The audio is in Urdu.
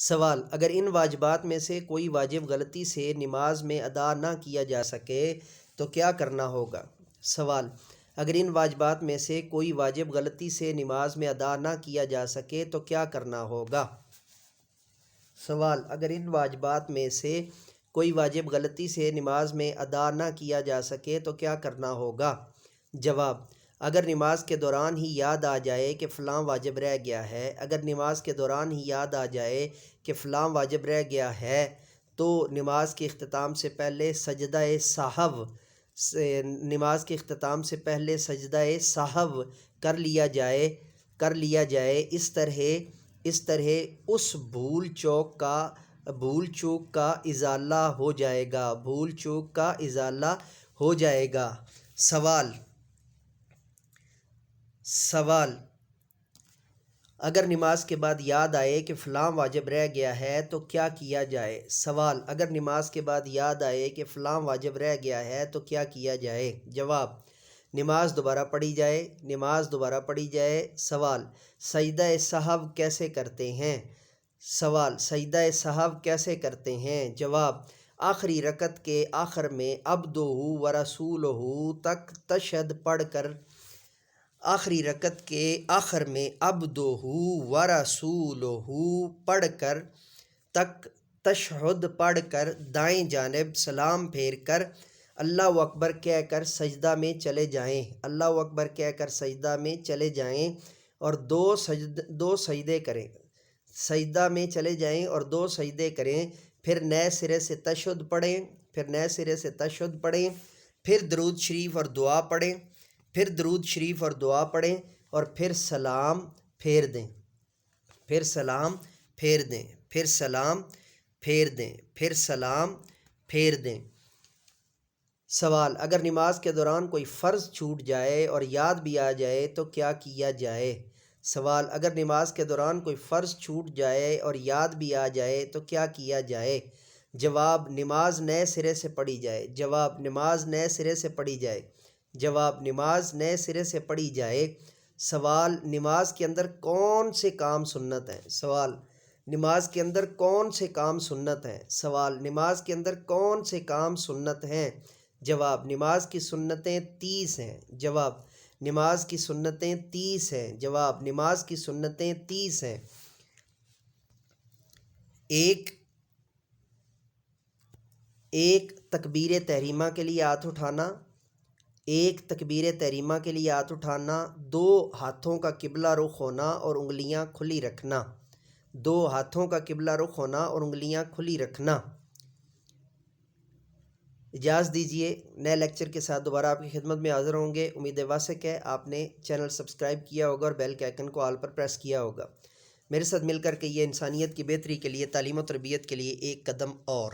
سوال: اگر ان واجبات میں سے کوئی واجب غلطی سے نماز میں ادا نہ کیا جا سکے تو کیا کرنا ہوگا؟ سوال: اگر ان واجبات میں سے کوئی واجب غلطی سے نماز میں ادا نہ کیا جا سکے تو کیا کرنا ہوگا؟ سوال: اگر ان واجبات میں سے کوئی واجب غلطی سے نماز میں ادا نہ کیا جا سکے تو کیا کرنا ہوگا؟ جواب: اگر نماز کے دوران ہی یاد آ جائے کہ فلاں واجب رہ گیا ہے، اگر نماز کے دوران ہی یاد آ جائے کہ فلاں واجب رہ گیا ہے تو نماز کے اختتام سے پہلے سجدہ سہو نماز کے اختتام سے پہلے سجدہ سہو کر لیا جائے۔ اس طرح اس بھول چوک کا ازالہ ہو جائے گا۔ سوال: اگر نماز کے بعد یاد آئے کہ فلاں واجب رہ گیا ہے تو کیا کیا جائے؟ سوال: اگر نماز کے بعد یاد آئے کہ فلاں واجب رہ گیا ہے تو کیا کیا جائے؟ جواب: نماز دوبارہ پڑھی جائے۔ سوال: سجدہ سہو کیسے کرتے ہیں؟ سوال: سجدہ سہو کیسے کرتے ہیں؟ جواب: آخری رکعت کے آخر میں عبدہ ورسولہ تک تشہد پڑھ کر دائیں جانب سلام پھیر کر اللہ اکبر کہہ کر سجدہ میں چلے جائیں اور دو سجدے کریں۔ پھر نئے سرے سے تشہد پڑھیں، پھر درود شریف اور دعا پڑھیں اور پھر سلام پھیر دیں۔ سوال: اگر نماز کے دوران کوئی فرض چھوٹ جائے اور یاد بھی آ جائے تو کیا کیا جائے؟ سوال: اگر نماز کے دوران کوئی فرض چھوٹ جائے اور یاد بھی آ جائے تو کیا کیا جائے؟ جواب: نماز نئے سرے سے پڑھی جائے۔ سوال: نماز کے اندر کون سے کام سنت ہیں؟ سوال: نماز کے اندر کون سے کام سنت ہیں؟ جواب: نماز کی سنتیں 30 ہیں۔ جواب: نماز کی سنتیں 30 ہیں۔ ایک تکبیر تحریمہ کے لیے ہاتھ اٹھانا، 2 ہاتھوں کا قبلہ رخ ہونا اور انگلیاں کھلی رکھنا۔ اجازت دیجیے، نئے لیکچر کے ساتھ دوبارہ آپ کی خدمت میں حاضر ہوں گے۔ امید واسق ہے آپ نے چینل سبسکرائب کیا ہوگا اور بیل کے آئیکن کو آل پر پریس کیا ہوگا۔ میرے ساتھ مل کر کے یہ انسانیت کی بہتری کے لیے، تعلیم و تربیت کے لیے ایک قدم اور